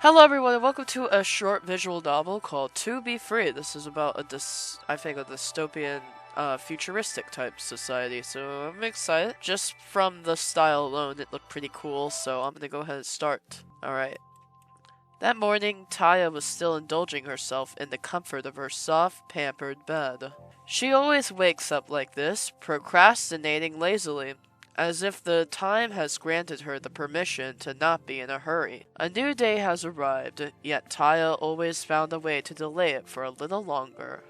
Hello everyone and welcome to a short visual novel called To Be Free. This is about a dystopian futuristic type society, so I'm excited. Just from the style alone, it looked pretty cool, so I'm gonna go ahead and start. Alright. That morning, Taya was still indulging herself in the comfort of her soft, pampered bed. She always wakes up like this, procrastinating lazily, as if the time has granted her the permission to not be in a hurry. A new day has arrived, yet Taya always found a way to delay it for a little longer.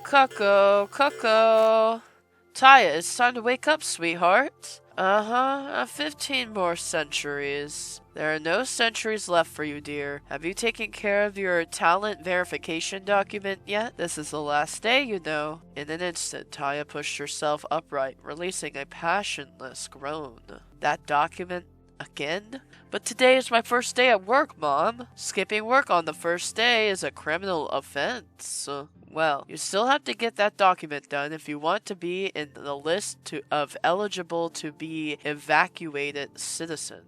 Cuckoo, cuckoo! Taya, it's time to wake up, sweetheart. 15 more centuries. There are no centuries left for you, dear. Have you taken care of your talent verification document yet? This is the last day, you know. In an instant, Taya pushed herself upright, releasing a passionless groan. That document again? But today is my first day at work, Mom. Skipping work on the first day is a criminal offense. Well, you still have to get that document done if you want to be in the list of eligible to be evacuated citizens.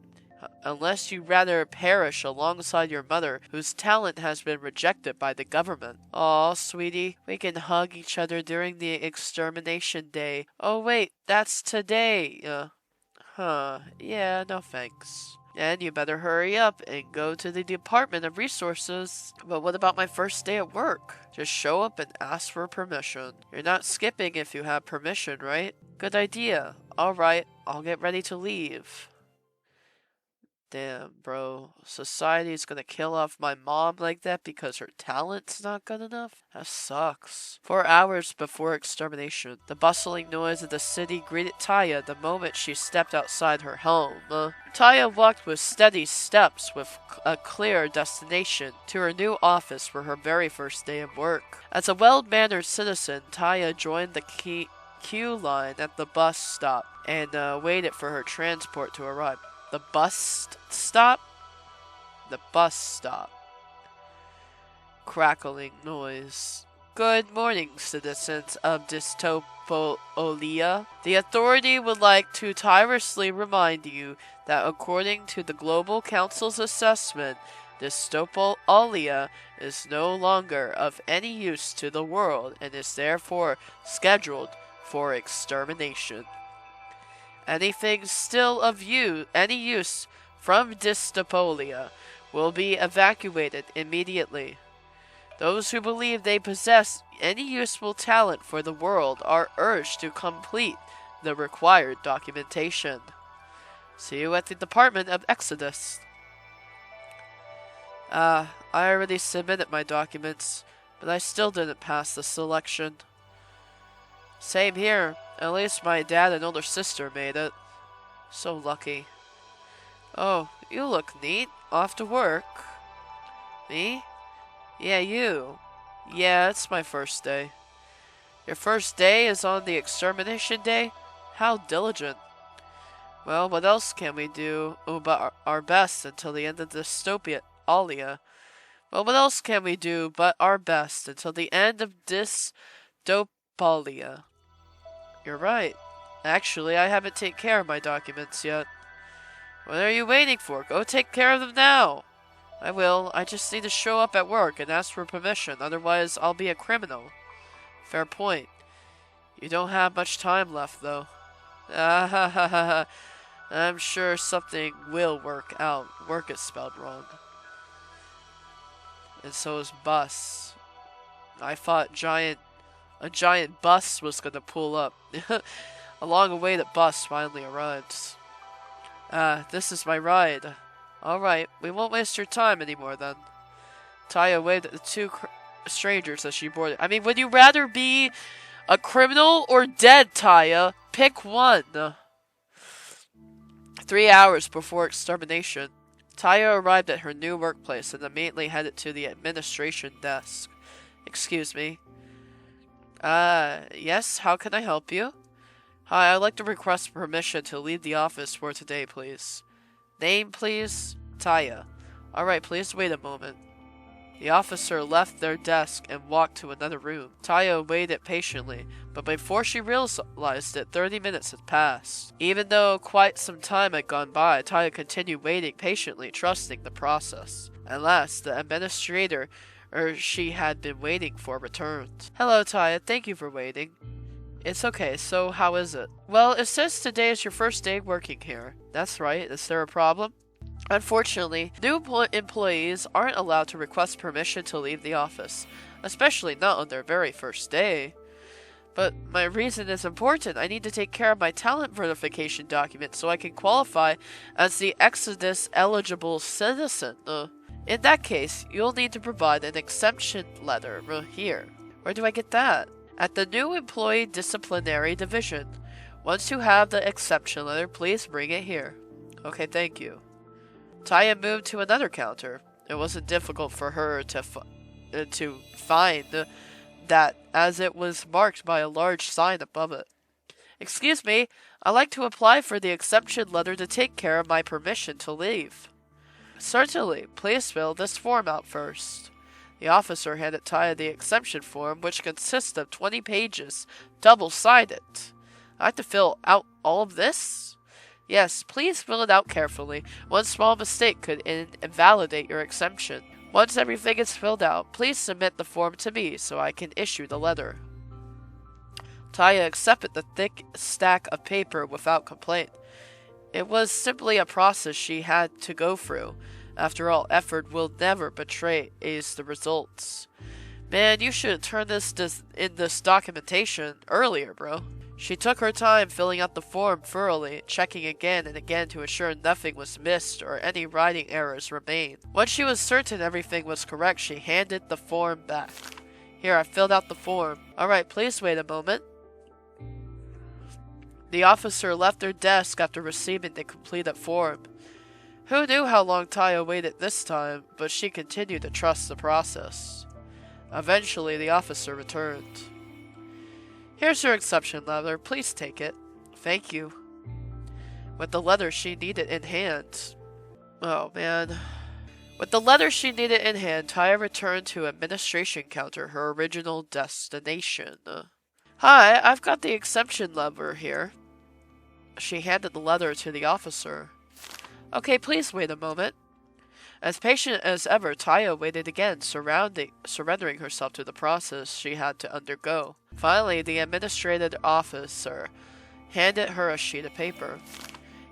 Unless you rather perish alongside your mother, whose talent has been rejected by the government. Aw, sweetie, we can hug each other during the extermination day. Oh wait, that's today. Yeah, no thanks. And you better hurry up and go to the Department of Resources. But what about my first day at work? Just show up and ask for permission. You're not skipping if you have permission, right? Good idea. Alright, I'll get ready to leave. Damn, bro. Society's gonna kill off my mom like that because her talent's not good enough? That sucks. 4 hours before extermination, the bustling noise of the city greeted Taya the moment she stepped outside her home. Taya walked with steady steps with a clear destination to her new office for her very first day of work. As a well-mannered citizen, Taya joined the queue line at the bus stop and waited for her transport to arrive. The bus stop? The bus stop. Crackling noise. Good morning, citizens of Dystopolia. The authority would like to tirelessly remind you that according to the Global Council's assessment, Dystopolia is no longer of any use to the world and is therefore scheduled for extermination. Anything still of any use from Dystopolia will be evacuated immediately. Those who believe they possess any useful talent for the world are urged to complete the required documentation. See you at the Department of Exodus. I already submitted my documents, but I still didn't pass the selection. Same here. At least my dad and older sister made it. So lucky. Oh, you look neat. Off to work. Me? Yeah, you. Yeah, it's my first day. Your first day is on the extermination day? How diligent. Well, what else can we do but our best until the end of Dystopian Alia? Well, what else can we do but our best until the end of Dystopolia? You're right. Actually, I haven't taken care of my documents yet. What are you waiting for? Go take care of them now. I will. I just need to show up at work and ask for permission. Otherwise, I'll be a criminal. Fair point. You don't have much time left, though. I'm sure something will work out. Work is spelled wrong. And so is bus. I thought a giant bus was gonna pull up. A long-awaited bus finally arrives. This is my ride. Alright, we won't waste your time anymore then. Taya waved at the two strangers as she boarded. I mean, would you rather be a criminal or dead, Taya? Pick one. 3 hours before extermination, Taya arrived at her new workplace and immediately headed to the administration desk. Excuse me. Yes, how can I help you? Hi, I'd like to request permission to leave the office for today, please. Name, please? Taya. Alright, please wait a moment. The officer left their desk and walked to another room. Taya waited patiently, but before she realized it, 30 minutes had passed. Even though quite some time had gone by, Taya continued waiting patiently, trusting the process. At last, the administrator she had been waiting for returned. Hello, Taya. Thank you for waiting. It's okay. So, how is it? Well, it says today is your first day working here. That's right. Is there a problem? Unfortunately, new employees aren't allowed to request permission to leave the office, especially not on their very first day. But my reason is important. I need to take care of my talent verification document so I can qualify as the Exodus eligible citizen. In that case, you'll need to provide an exemption letter here. Where do I get that? At the new employee disciplinary division. Once you have the exception letter, please bring it here. Okay, thank you. Taya moved to another counter. It wasn't difficult for her to find that, as it was marked by a large sign above it. Excuse me, I'd like to apply for the exception letter to take care of my permission to leave. Certainly, please fill this form out first. The officer handed Taya the exemption form, which consists of 20 pages, double-sided. I have to fill out all of this? Yes, please fill it out carefully. One small mistake could invalidate your exemption. Once everything is filled out, please submit the form to me so I can issue the letter. Taya accepted the thick stack of paper without complaint. It was simply a process she had to go through. After all, effort will never betray the results. Man, you should have turned in this documentation earlier, bro. She took her time filling out the form thoroughly, checking again and again to ensure nothing was missed or any writing errors remained. Once she was certain everything was correct, she handed the form back. Here, I filled out the form. Alright, please wait a moment. The officer left their desk after receiving the completed form. Who knew how long Taya waited this time, but she continued to trust the process. Eventually, the officer returned. Here's your exception letter. Please take it. Thank you. With the letter she needed in hand. Oh, man. With the letter she needed in hand, Taya returned to administration counter, her original destination. Hi, I've got the exception letter here. She handed the letter to the officer. Okay, please wait a moment. As patient as ever, Taya waited again, surrendering herself to the process she had to undergo. Finally, the administrative officer handed her a sheet of paper.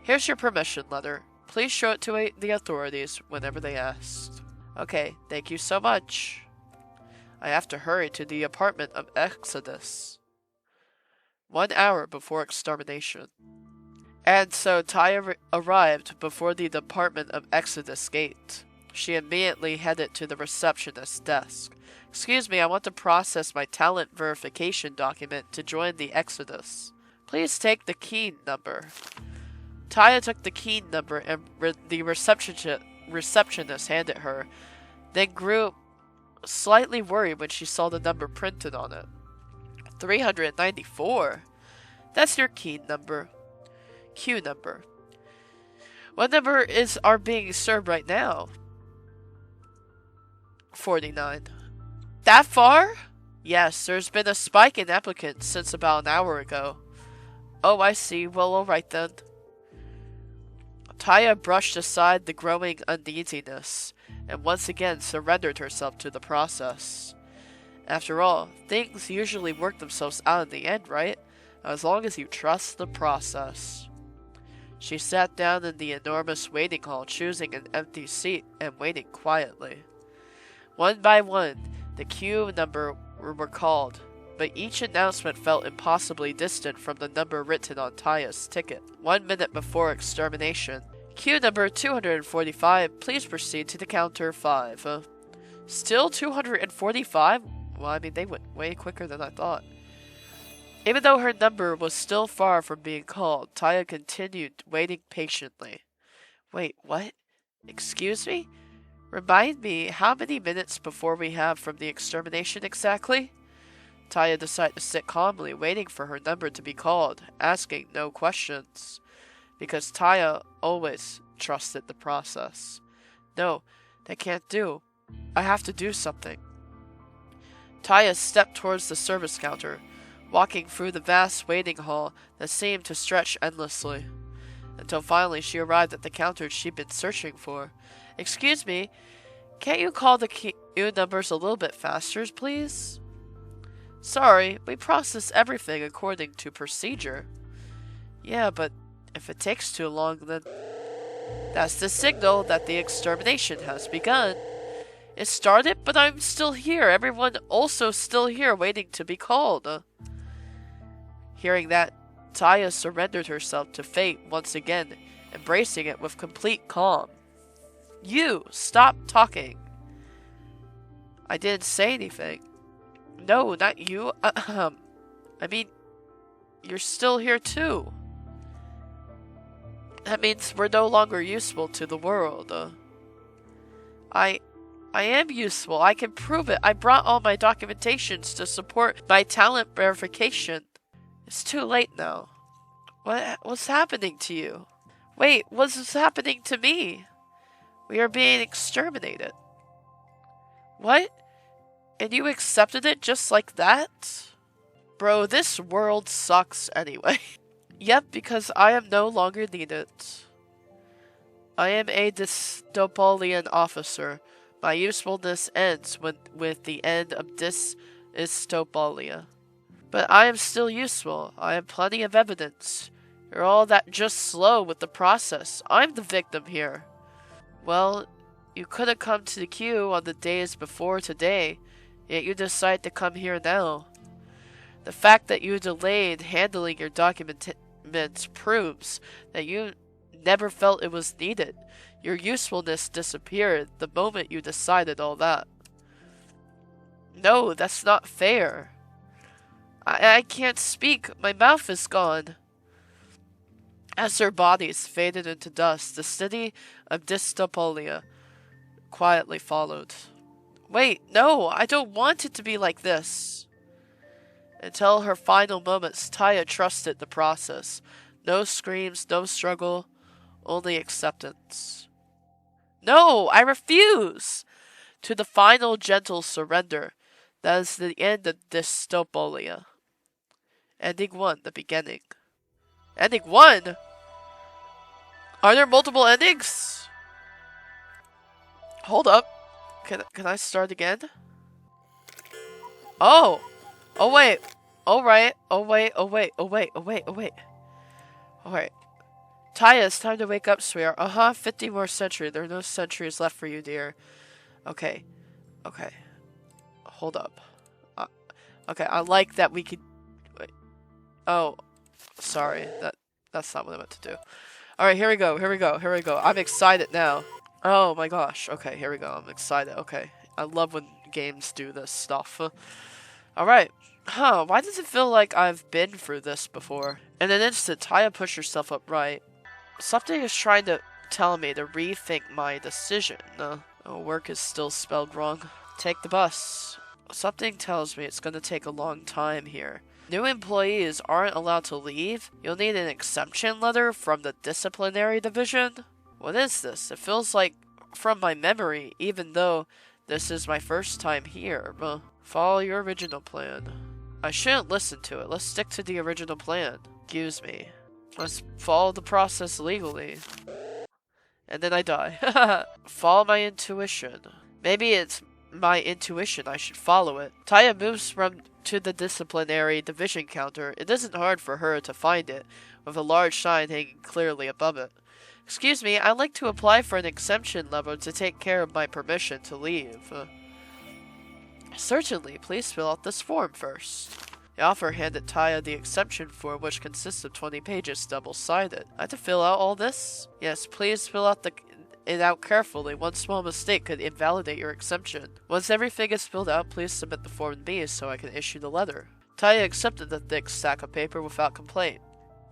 Here's your permission letter. Please show it to the authorities whenever they ask. Okay, thank you so much. I have to hurry to the apartment of Exodus. 1 hour before extermination. And so Taya arrived before the Department of Exodus gate. She immediately headed to the receptionist's desk. Excuse me, I want to process my talent verification document to join the Exodus. Please take the key number. Taya took the key number and the receptionist handed her, then grew slightly worried when she saw the number printed on it. 394? That's your key number. Queue number. What number are being served right now? 49. That far? Yes, there's been a spike in applicants since about an hour ago. Oh, I see. Well, alright then. Taya brushed aside the growing uneasiness, and once again surrendered herself to the process. After all, things usually work themselves out in the end, right? As long as you trust the process. She sat down in the enormous waiting hall, choosing an empty seat and waiting quietly. One by one, the queue number were called, but each announcement felt impossibly distant from the number written on Taya's ticket. 1 minute before extermination. Queue number 245, please proceed to the counter 5. Still 245? Well, I mean, they went way quicker than I thought. Even though her number was still far from being called, Taya continued waiting patiently. Wait, what? Excuse me? Remind me, how many minutes before we have from the extermination exactly? Taya decided to sit calmly, waiting for her number to be called, asking no questions. Because Taya always trusted the process. No, that can't do. I have to do something. Taya stepped towards the service counter, walking through the vast waiting hall that seemed to stretch endlessly, until finally she arrived at the counter she'd been searching for. Excuse me, can't you call the queue numbers a little bit faster, please? Sorry, we process everything according to procedure. Yeah, but if it takes too long, then that's the signal that the extermination has begun. It started, but I'm still here. Everyone also still here waiting to be called. Hearing that, Taya surrendered herself to fate once again, embracing it with complete calm. You, stop talking. I didn't say anything. No, not you. I mean, you're still here too. That means we're no longer useful to the world. I am useful. I can prove it. I brought all my documentations to support my talent verification. It's too late now. What's happening to you? Wait, what's happening to me? We are being exterminated. What? And you accepted it just like that? Bro, this world sucks anyway. Yep, because I am no longer needed. I am a dystopian officer. My usefulness ends with the end of dystopia. But I am still useful. I have plenty of evidence. You're all that just slow with the process. I'm the victim here. Well, you could have come to the queue on the days before today, yet you decide to come here now. The fact that you delayed handling your documents proves that you never felt it was needed. Your usefulness disappeared the moment you decided all that. No, that's not fair. I can't speak. My mouth is gone. As their bodies faded into dust, the city of Dystopia quietly followed. Wait, no, I don't want it to be like this. Until her final moments, Taya trusted the process. No screams, no struggle, only acceptance. No, I refuse! To the final gentle surrender. That is the end of Dystopia. Ending 1, the beginning. Ending 1? Are there multiple endings? Hold up. Can I start again? Oh! Oh wait. Alright. Oh wait. Alright. Taya, it's time to wake up, sweetheart. 50 more centuries. There are no centuries left for you, dear. Okay. Hold up. Okay, I like that we could... Wait. Oh. Sorry. That's not what I meant to do. Alright, here we go. I'm excited now. Oh my gosh. Okay, here we go. I'm excited. Okay. I love when games do this stuff. Alright. Why does it feel like I've been through this before? In an instant, Taya pushed herself upright. Something is trying to tell me to rethink my decision. Work is still spelled wrong. Take the bus. Something tells me it's going to take a long time here. New employees aren't allowed to leave. You'll need an exemption letter from the disciplinary division. What is this? It feels like from my memory, even though this is my first time here. Follow your original plan. I shouldn't listen to it. Let's stick to the original plan. Excuse me. Let's follow the process legally. And then I die. Follow my intuition. Maybe it's my intuition. I should follow it. Taya moves to the disciplinary division counter. It isn't hard for her to find it, with a large sign hanging clearly above it. Excuse me, I'd like to apply for an exemption letter to take care of my permission to leave. Certainly, please fill out this form first. The officer handed Taya the exemption form, which consists of 20 pages, double-sided. I have to fill out all this? Yes, please fill out it out carefully. One small mistake could invalidate your exemption. Once everything is filled out, please submit the form to me so I can issue the letter. Taya accepted the thick stack of paper without complaint.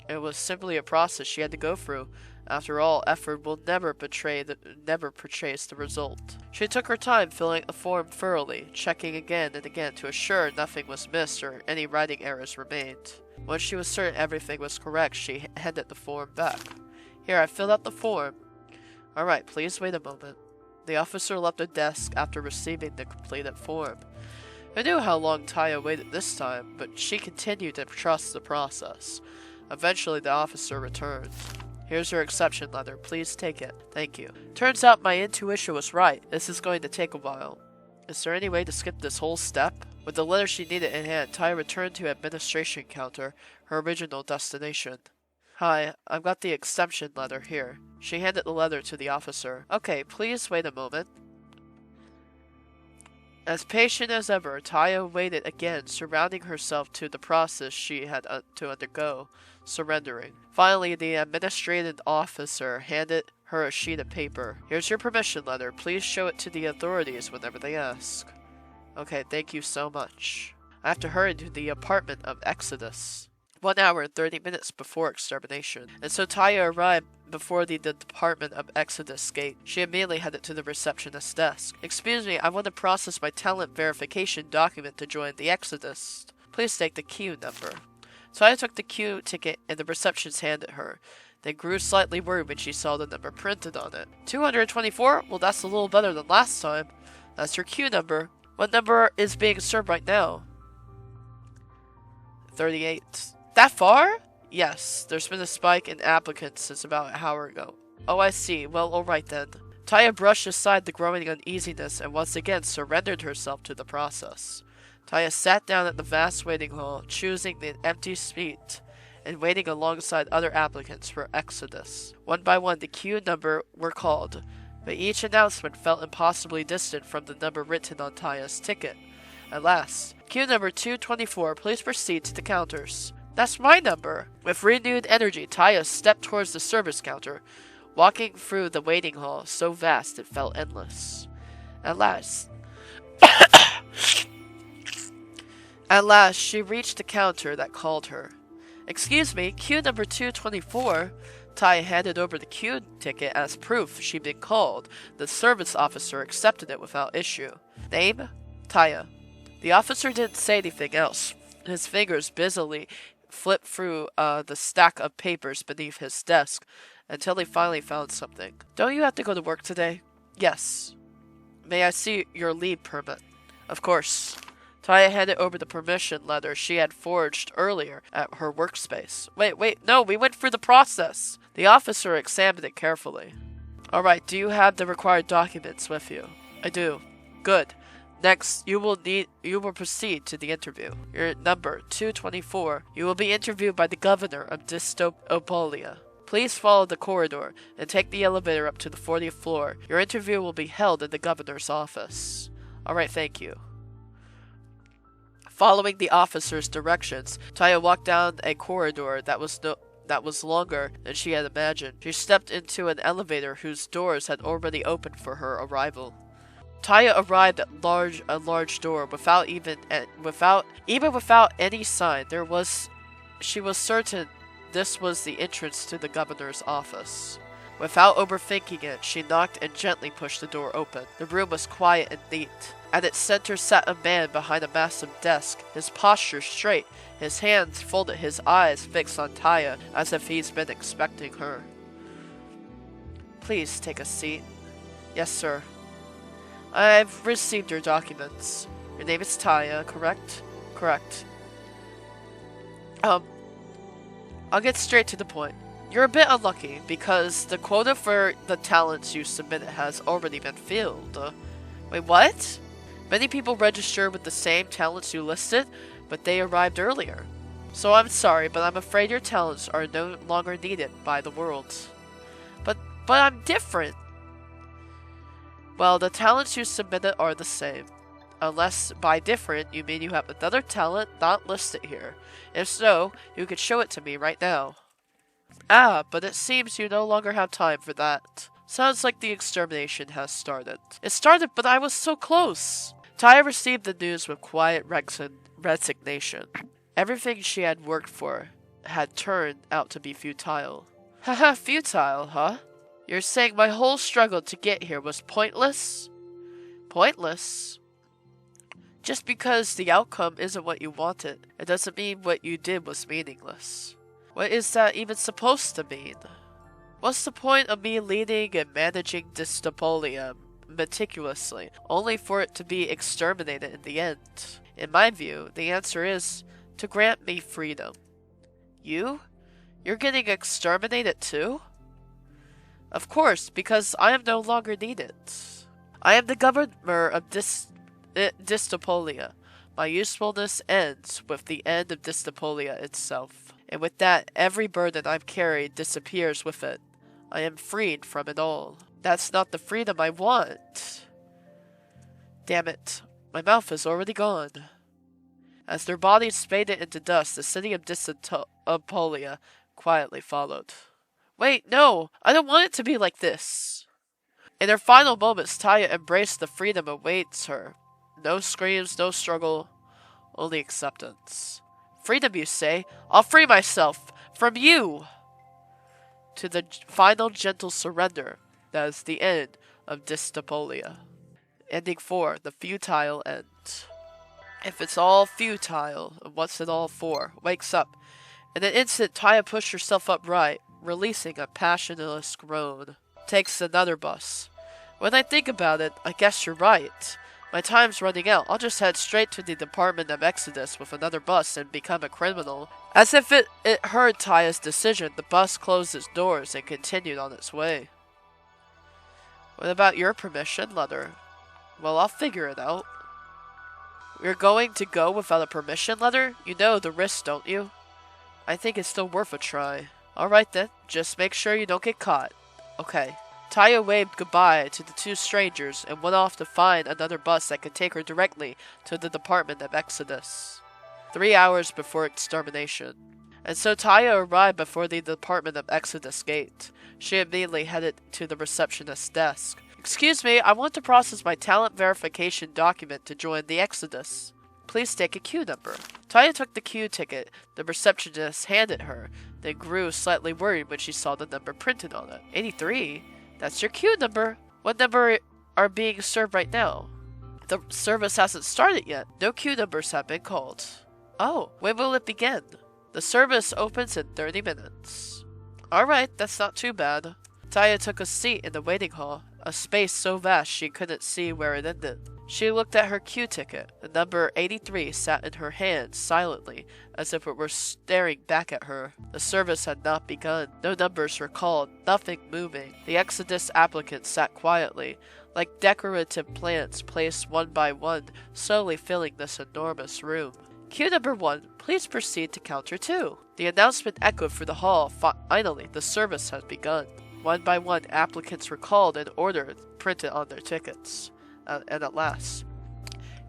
It was simply a process she had to go through. After all, effort will never portrays the result. She took her time filling the form thoroughly, checking again and again to assure nothing was missed or any writing errors remained. Once she was certain everything was correct, she handed the form back. Here, I filled out the form. Alright, please wait a moment. The officer left the desk after receiving the completed form. Who knew how long Taya waited this time, but she continued to trust the process. Eventually, the officer returned. Here's your exception letter. Please take it. Thank you. Turns out my intuition was right. This is going to take a while. Is there any way to skip this whole step? With the letter she needed in hand, Taya returned to administration counter, her original destination. Hi, I've got the exception letter here. She handed the letter to the officer. Okay, please wait a moment. As patient as ever, Taya waited again, surrounding herself to the process she had to undergo, surrendering. Finally, the administrative officer handed her a sheet of paper. Here's your permission letter. Please show it to the authorities whenever they ask. Okay, thank you so much. I have to hurry to the apartment of Exodus. 1 hour and 30 minutes before extermination. And so Taya arrived before the department of Exodus gate. She immediately headed to the receptionist's desk. Excuse me, I want to process my talent verification document to join the Exodus. Please take the queue number. Taya took the queue ticket and the receptionist handed her. They grew slightly worried when she saw the number printed on it. 224? Well, that's a little better than last time. That's your queue number. What number is being served right now? 38. That far? Yes, there's been a spike in applicants since about an hour ago. Oh, I see. Well, alright then. Taya brushed aside the growing uneasiness and once again surrendered herself to the process. Taya sat down at the vast waiting hall, choosing the empty seat and waiting alongside other applicants for Exodus. One by one, the queue number were called, but each announcement felt impossibly distant from the number written on Taya's ticket. At last, queue number 224, please proceed to the counters. That's my number! With renewed energy, Taya stepped towards the service counter, walking through the waiting hall so vast it felt endless. At last, she reached the counter that called her. Excuse me, queue number 224. Taya handed over the queue ticket as proof she'd been called. The service officer accepted it without issue. Name? Taya. The officer didn't say anything else. His fingers busily flipped through the stack of papers beneath his desk until he finally found something. Don't you have to go to work today? Yes. May I see your leave permit? Of course. Taya handed over the permission letter she had forged earlier at her workspace. Wait, no, we went through the process. The officer examined it carefully. Alright, do you have the required documents with you? I do. Good. Next, you will proceed to the interview. Your number 224. You will be interviewed by the governor of Dystopolia. Please follow the corridor and take the elevator up to the 40th floor. Your interview will be held in the governor's office. Alright, thank you. Following the officer's directions, Taya walked down a corridor that was longer than she had imagined. She stepped into an elevator whose doors had already opened for her arrival. Taya arrived at a large door without any sign. She was certain this was the entrance to the governor's office. Without overthinking it, she knocked and gently pushed the door open. The room was quiet and neat. At its center sat a man behind a massive desk, his posture straight, his hands folded, his eyes fixed on Taya as if he's been expecting her. Please take a seat. Yes, sir. I've received your documents. Your name is Taya, correct? Correct. I'll get straight to the point. You're a bit unlucky, because the quota for the talents you submitted has already been filled. Wait, what? Many people registered with the same talents you listed, but they arrived earlier. So I'm sorry, but I'm afraid your talents are no longer needed by the world. But I'm different! Well, the talents you submitted are the same. Unless by different, you mean you have another talent not listed here. If so, you could show it to me right now. Ah, but it seems you no longer have time for that. Sounds like the extermination has started. It started, but I was so close! Taya received the news with quiet resignation. Everything she had worked for had turned out to be futile. Haha, futile, huh? You're saying my whole struggle to get here was pointless? Pointless? Just because the outcome isn't what you wanted, it doesn't mean what you did was meaningless. What is that even supposed to mean? What's the point of me leading and managing Dystopolia? meticulously, only for it to be exterminated in the end. In my view, the answer is to grant me freedom. You? You're getting exterminated too? Of course, because I am no longer needed. I am the governor of dystopolia. My usefulness ends with the end of dystopolia itself. And with that, every burden I've carried disappears with it. I am freed from it all. That's not the freedom I want. Damn it. My mouth is already gone. As their bodies faded into dust, the city of dystopolia quietly followed. Wait, no! I don't want it to be like this! In her final moments, Taya embraced the freedom awaits her. No screams, no struggle, only acceptance. Freedom, you say? I'll free myself! From you! To the final gentle surrender that is the end of dystopolia. Ending 4, the futile end. If it's all futile, what's it all for? Wakes up. In an instant, Taya pushed herself upright, releasing a passionless groan. Takes another bus. When I think about it, I guess you're right. My time's running out. I'll just head straight to the Department of Exodus with another bus and become a criminal. As if it heard Taya's decision, the bus closed its doors and continued on its way. What about your permission letter? Well, I'll figure it out. You're going to go without a permission letter? You know the risks, don't you? I think it's still worth a try. Alright then, just make sure you don't get caught. Okay. Taya waved goodbye to the two strangers and went off to find another bus that could take her directly to the Department of Exodus. 3 hours before extermination. And so Taya arrived before the Department of Exodus gate. She immediately headed to the receptionist's desk. Excuse me, I want to process my talent verification document to join the Exodus. Please take a queue number. Taya took the queue ticket the receptionist handed her, then grew slightly worried when she saw the number printed on it. 83? That's your queue number. What number are being served right now? The service hasn't started yet. No queue numbers have been called. Oh, when will it begin? The service opens in 30 minutes. Alright, that's not too bad. Taya took a seat in the waiting hall, a space so vast she couldn't see where it ended. She looked at her queue ticket. The number 83 sat in her hand silently, as if it were staring back at her. The service had not begun. No numbers were called, nothing moving. The Exodus applicants sat quietly, like decorative plants placed one by one, slowly filling this enormous room. Queue number 1, please proceed to counter 2. The announcement echoed through the hall. Finally, the service had begun. One by one, applicants were called and ordered, printed on their tickets. And at last,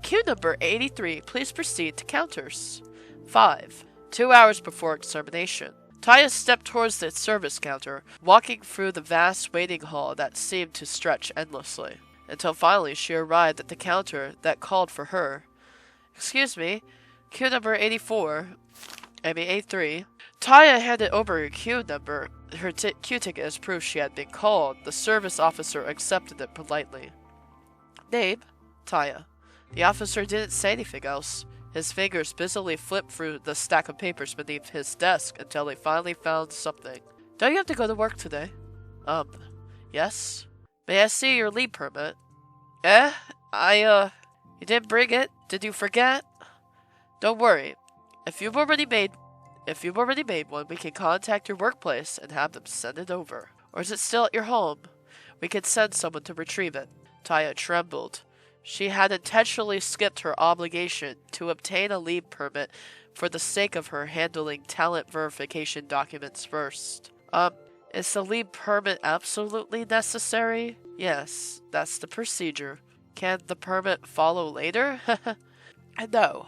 queue number 83, please proceed to counters. 5. 2 hours before extermination. Taya stepped towards the service counter, walking through the vast waiting hall that seemed to stretch endlessly, until finally she arrived at the counter that called for her. Excuse me, queue number 83. Taya handed over her queue number, her queue ticket as proof she had been called. The service officer accepted it politely. Name? Taya. The officer didn't say anything else. His fingers busily flipped through the stack of papers beneath his desk until he finally found something. Don't you have to go to work today? Yes? May I see your leave permit? You didn't bring it? Did you forget? Don't worry. If you've already made one, we can contact your workplace and have them send it over. Or is it still at your home? We can send someone to retrieve it. Taya trembled. She had intentionally skipped her obligation to obtain a leave permit for the sake of her handling talent verification documents first. Is the leave permit absolutely necessary? Yes, that's the procedure. Can the permit follow later? No.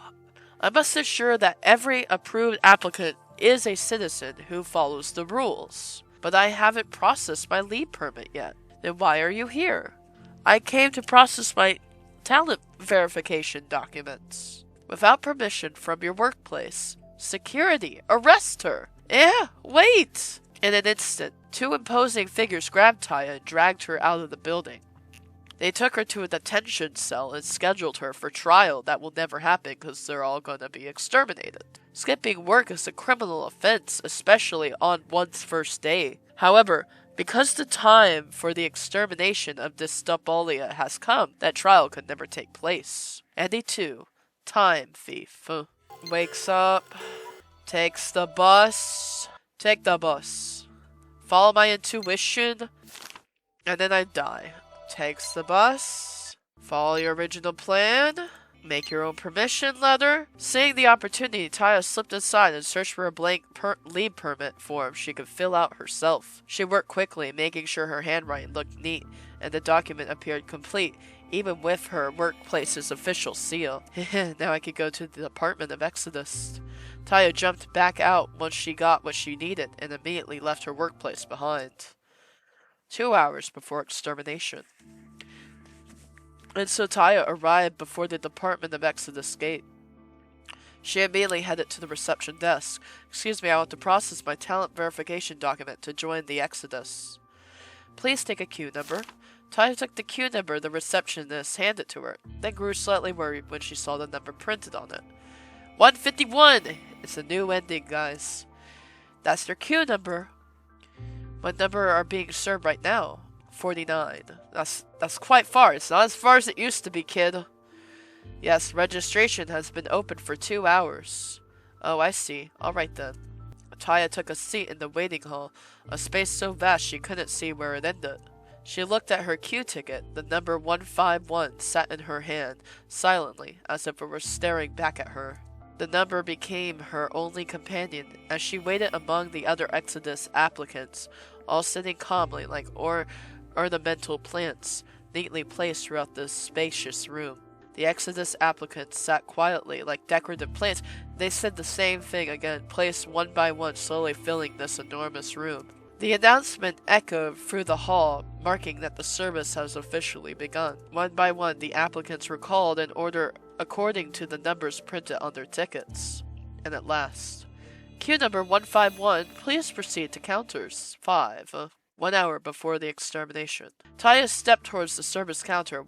I must ensure that every approved applicant is a citizen who follows the rules. But I haven't processed my leave permit yet. Then why are you here? I came to process my talent verification documents. Without permission from your workplace. Security, arrest her! Wait! In an instant, 2 imposing figures grabbed Taya and dragged her out of the building. They took her to a detention cell and scheduled her for trial that will never happen because they're all going to be exterminated. Skipping work is a criminal offense, especially on one's first day. However, Because the time for the extermination of dystopian has come, that trial could never take place. Andy 2, time thief. Wakes up, takes the bus. Take the bus. Follow my intuition, and then I die. Takes the bus. Follow your original plan. Make your own permission letter. Seeing the opportunity, Taya slipped inside and searched for a blank leave permit form she could fill out herself. She worked quickly, making sure her handwriting looked neat and the document appeared complete, even with her workplace's official seal. Now I could go to the Department of Exodus. Taya jumped back out once she got what she needed and immediately left her workplace behind. 2 hours before extermination. And so Taya arrived before the Department of Exodus gate. She immediately headed to the reception desk. Excuse me, I want to process my talent verification document to join the Exodus. Please take a queue number. Taya took the queue number the receptionist handed to her, then grew slightly worried when she saw the number printed on it. 151! It's a new ending, guys. That's their queue number. What number are being served right now? 49. That's quite far. It's not as far as it used to be, kid. Yes, registration has been open for 2 hours. Oh, I see. Alright then. Taya took a seat in the waiting hall, a space so vast she couldn't see where it ended. She looked at her queue ticket. The number 151 sat in her hand, silently, as if it were staring back at her. The number became her only companion as she waited among the other Exodus applicants, all sitting calmly like ornamental plants, neatly placed throughout this spacious room. The Exodus applicants sat quietly like decorative plants. They said the same thing again, placed one by one, slowly filling this enormous room. The announcement echoed through the hall, marking that the service has officially begun. One by one, the applicants were called in order according to the numbers printed on their tickets. And at last, queue number 151, please proceed to counters 5. 1 hour before the extermination. Taya stepped towards the service counter,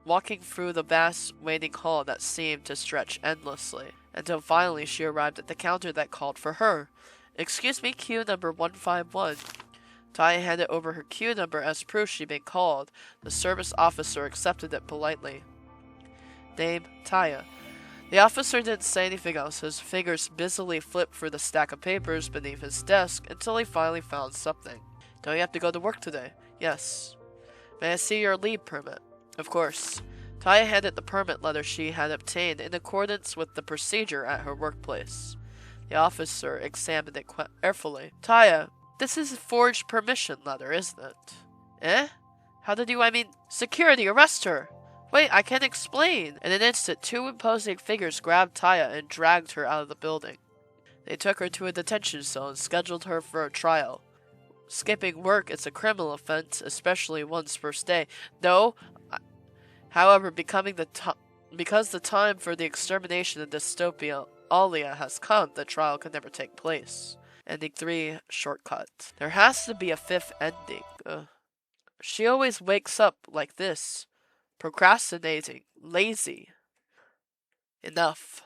walking through the vast waiting hall that seemed to stretch endlessly, until finally she arrived at the counter that called for her. Excuse me, queue number 151. Taya handed over her queue number as proof she'd been called. The service officer accepted it politely. Name, Taya. The officer didn't say anything else. His fingers busily flipped through the stack of papers beneath his desk until he finally found something. Don't you have to go to work today? Yes. May I see your leave permit? Of course. Taya handed the permit letter she had obtained in accordance with the procedure at her workplace. The officer examined it carefully. Taya, this is a forged permission letter, isn't it? Eh? How did you, security, arrest her! Wait, I can't explain! In an instant, 2 imposing figures grabbed Taya and dragged her out of the building. They took her to a detention cell and scheduled her for a trial. Skipping work is a criminal offense, especially one's first day. No, however, because the time for the extermination of dystopia Alia has come, the trial can never take place. Ending 3, shortcut. There has to be a 5th ending. She always wakes up like this. Procrastinating. Lazy. Enough.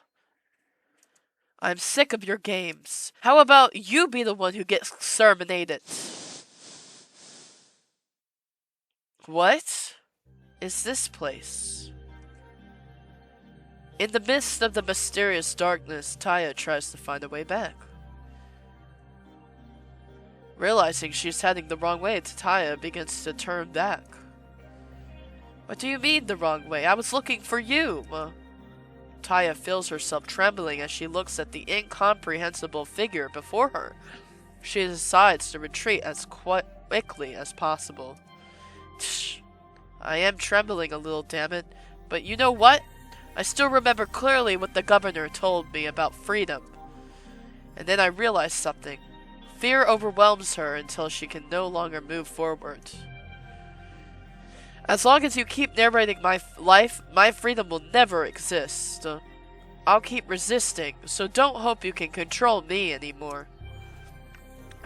I'm sick of your games. How about you be the one who gets exterminated? What is this place? In the midst of the mysterious darkness, Taya tries to find a way back. Realizing she's heading the wrong way, Taya begins to turn back. What do you mean the wrong way? I was looking for you. Taya feels herself trembling as she looks at the incomprehensible figure before her. She decides to retreat as quickly as possible. I am trembling a little, damn it. But you know what? I still remember clearly what the governor told me about freedom. And then I realized something. Fear overwhelms her until she can no longer move forward. As long as you keep narrating my life, my freedom will never exist. I'll keep resisting, so don't hope you can control me anymore.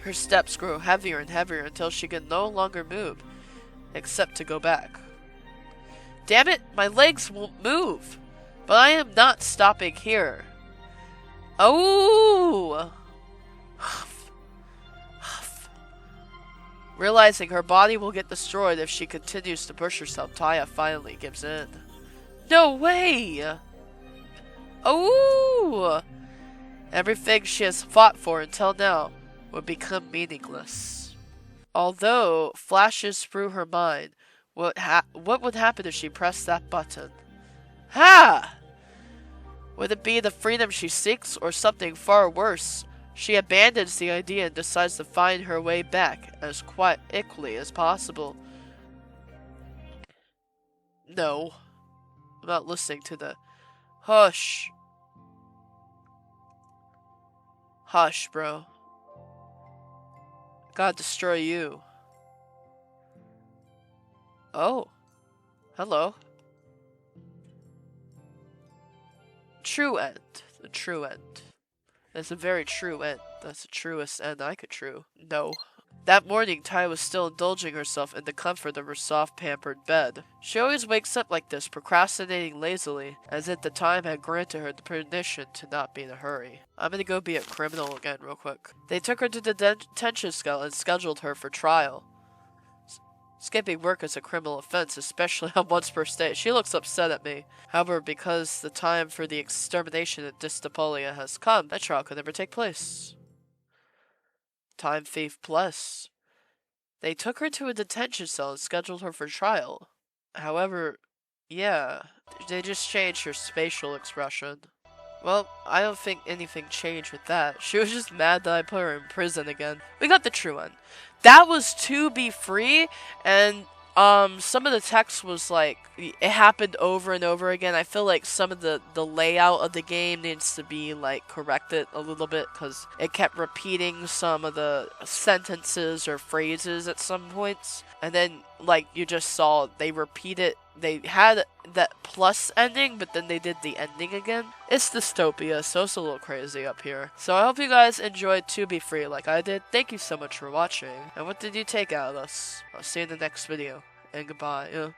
Her steps grow heavier and heavier until she can no longer move, except to go back. Damn it, my legs won't move. But I am not stopping here. Oh! Huff. Huff. Realizing her body will get destroyed if she continues to push herself, Taya finally gives in. No way! Oh! Everything she has fought for until now would become meaningless. Although flashes through her mind, what would happen if she pressed that button? Ha! Would it be the freedom she seeks, or something far worse? She abandons the idea and decides to find her way back as quickly as possible. No. I'm not listening to the... Hush. Hush, bro. God destroy you. Oh. Hello. True end. The true end. That's a very true end. That's the truest end I could true. No. That morning, Ty was still indulging herself in the comfort of her soft, pampered bed. She always wakes up like this, procrastinating lazily, as if the time had granted her the permission to not be in a hurry. I'm gonna go be a criminal again real quick. They took her to the detention cell and scheduled her for trial. Skipping work is a criminal offense, especially on one's first day. She looks upset at me. However, because the time for the extermination of dystopian has come, that trial could never take place. Time thief plus. They took her to a detention cell and scheduled her for trial. However, yeah, they just changed her facial expression. Well, I don't think anything changed with that. She was just mad that I put her in prison again. We got the true one. That was to be free, and some of the text was like, it happened over and over again. I feel like some of the layout of the game needs to be like corrected a little bit, because it kept repeating some of the sentences or phrases at some points, and then like you just saw they repeated. They had that plus ending, but then they did the ending again. It's dystopia, so it's a little crazy up here. So I hope you guys enjoyed To Be Free like I did. Thank you so much for watching. And what did you take out of this? I'll see you in the next video. And goodbye.